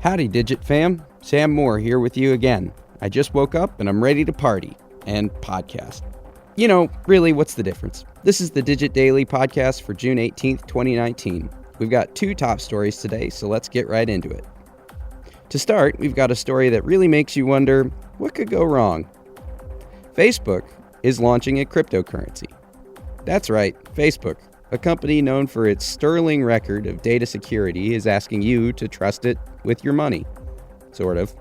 Howdy, Digit fam. Sam Moore here with you again. I just woke up and I'm ready to party and podcast. You know, really, what's the difference? This is the Digit Daily podcast for June 18th, 2019. We've got two top stories today, so let's get right into it. To start, we've got a story that really makes you wonder, what could go wrong? Facebook is launching a cryptocurrency. That's right, Facebook, a company known for its sterling record of data security, is asking you to trust it with your money. Sort of.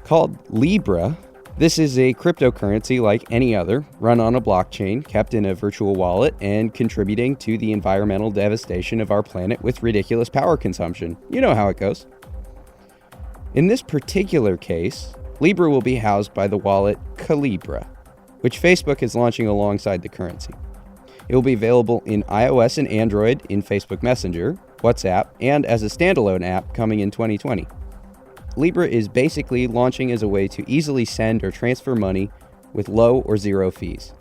Called Libra, this is a cryptocurrency like any other, run on a blockchain, kept in a virtual wallet, and contributing to the environmental devastation of our planet with ridiculous power consumption. You know how it goes. In this particular case, Libra will be housed by the wallet Calibra, which Facebook is launching alongside the currency. It will be available in iOS and Android in Facebook Messenger, WhatsApp, and as a standalone app coming in 2020. Libra is basically launching as a way to easily send or transfer money with low or zero fees.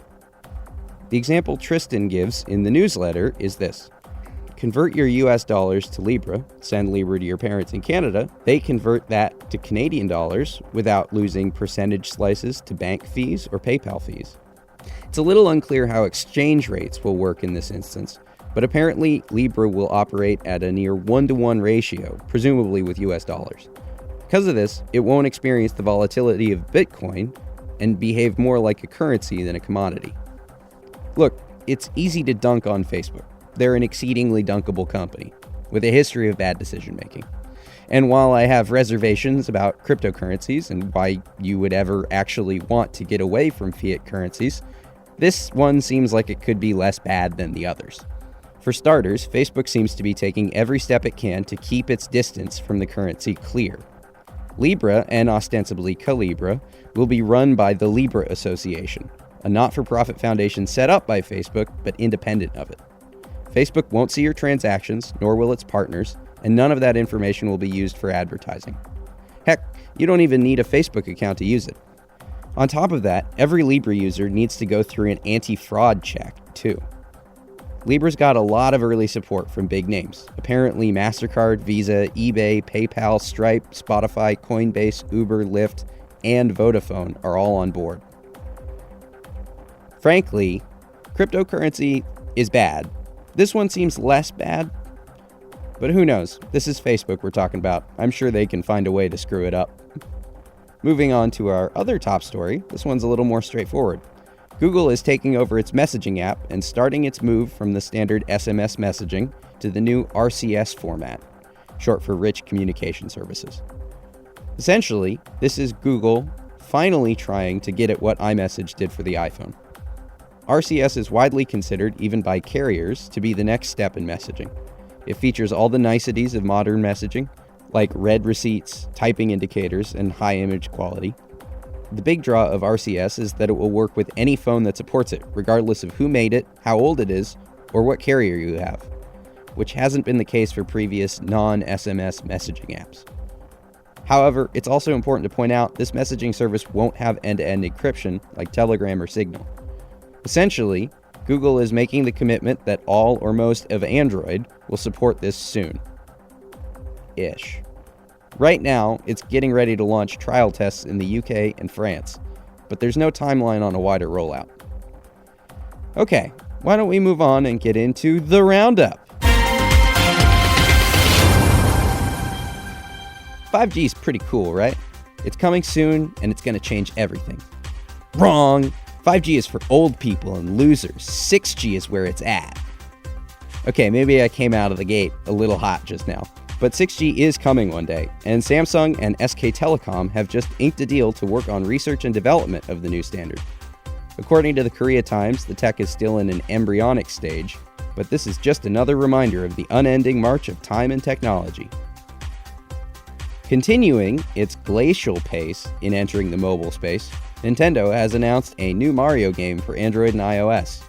The example Tristan gives in the newsletter is this. Convert your US dollars to Libra, send Libra to your parents in Canada, they convert that to Canadian dollars without losing percentage slices to bank fees or PayPal fees. It's a little unclear how exchange rates will work in this instance, but apparently Libra will operate at a near 1-to-1 ratio, presumably with US dollars. Because of this, it won't experience the volatility of Bitcoin and behave more like a currency than a commodity. Look, it's easy to dunk on Facebook. They're an exceedingly dunkable company with a history of bad decision-making. And while I have reservations about cryptocurrencies and why you would ever actually want to get away from fiat currencies, this one seems like it could be less bad than the others. For starters, Facebook seems to be taking every step it can to keep its distance from the currency clear. Libra, and ostensibly Calibra, will be run by the Libra Association, a not-for-profit foundation set up by Facebook but independent of it. Facebook won't see your transactions, nor will its partners, and none of that information will be used for advertising. Heck, you don't even need a Facebook account to use it. On top of that, every Libra user needs to go through an anti-fraud check, too. Libra's got a lot of early support from big names. Apparently MasterCard, Visa, eBay, PayPal, Stripe, Spotify, Coinbase, Uber, Lyft, and Vodafone are all on board. Frankly, cryptocurrency is bad. This one seems less bad, but who knows? This is Facebook we're talking about. I'm sure they can find a way to screw it up. Moving on to our other top story, this one's a little more straightforward. Google is taking over its messaging app and starting its move from the standard SMS messaging to the new RCS format, short for Rich Communication Services. Essentially, this is Google finally trying to get at what iMessage did for the iPhone. RCS is widely considered, even by carriers, to be the next step in messaging. It features all the niceties of modern messaging, like read receipts, typing indicators, and high image quality. The big draw of RCS is that it will work with any phone that supports it, regardless of who made it, how old it is, or what carrier you have, which hasn't been the case for previous non-SMS messaging apps. However, it's also important to point out this messaging service won't have end-to-end encryption like Telegram or Signal. Essentially, Google is making the commitment that all or most of Android will support this soon. Ish. Right now, it's getting ready to launch trial tests in the UK and France, but there's no timeline on a wider rollout. Okay, why don't we move on and get into the roundup? 5G is pretty cool, right? It's coming soon, and it's going to change everything. Wrong! 5G is for old people and losers. 6G is where it's at. Okay, maybe I came out of the gate a little hot just now. But 6G is coming one day, and Samsung and SK Telecom have just inked a deal to work on research and development of the new standard. According to the Korea Times, the tech is still in an embryonic stage, but this is just another reminder of the unending march of time and technology. Continuing its glacial pace in entering the mobile space, Nintendo has announced a new Mario game for Android and iOS.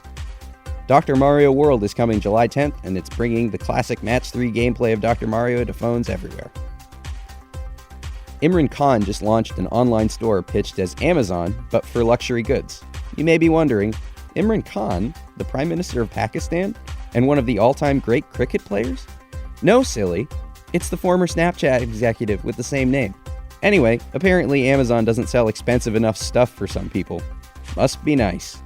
Dr. Mario World is coming July 10th, and it's bringing the classic Match 3 gameplay of Dr. Mario to phones everywhere. Imran Khan just launched an online store pitched as Amazon, but for luxury goods. You may be wondering, Imran Khan, the Prime Minister of Pakistan, and one of the all-time great cricket players? No, silly. It's the former Snapchat executive with the same name. Anyway, apparently Amazon doesn't sell expensive enough stuff for some people. Must be nice.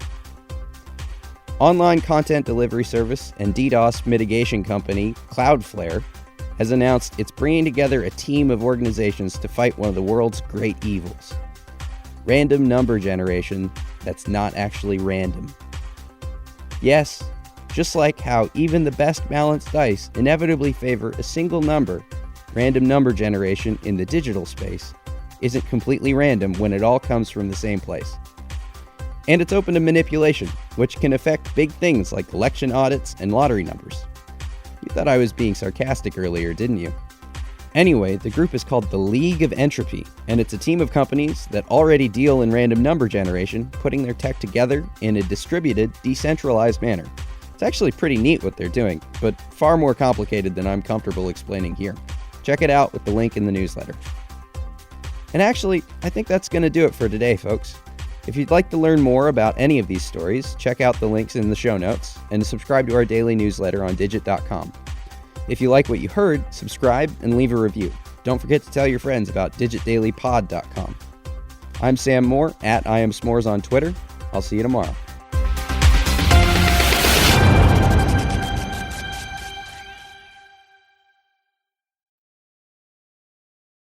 Online content delivery service and DDoS mitigation company Cloudflare has announced it's bringing together a team of organizations to fight one of the world's great evils: random number generation that's not actually random. Yes, just like how even the best balanced dice inevitably favor a single number, random number generation in the digital space isn't completely random when it all comes from the same place. And it's open to manipulation, which can affect big things like election audits and lottery numbers. You thought I was being sarcastic earlier, didn't you? Anyway, the group is called the League of Entropy, and it's a team of companies that already deal in random number generation, putting their tech together in a distributed, decentralized manner. It's actually pretty neat what they're doing, but far more complicated than I'm comfortable explaining here. Check it out with the link in the newsletter. And actually, I think that's going to do it for today, folks. If you'd like to learn more about any of these stories, check out the links in the show notes and subscribe to our daily newsletter on digit.com. If you like what you heard, subscribe and leave a review. Don't forget to tell your friends about digitdailypod.com. I'm Sam Moore, at IamSmores on Twitter. I'll see you tomorrow.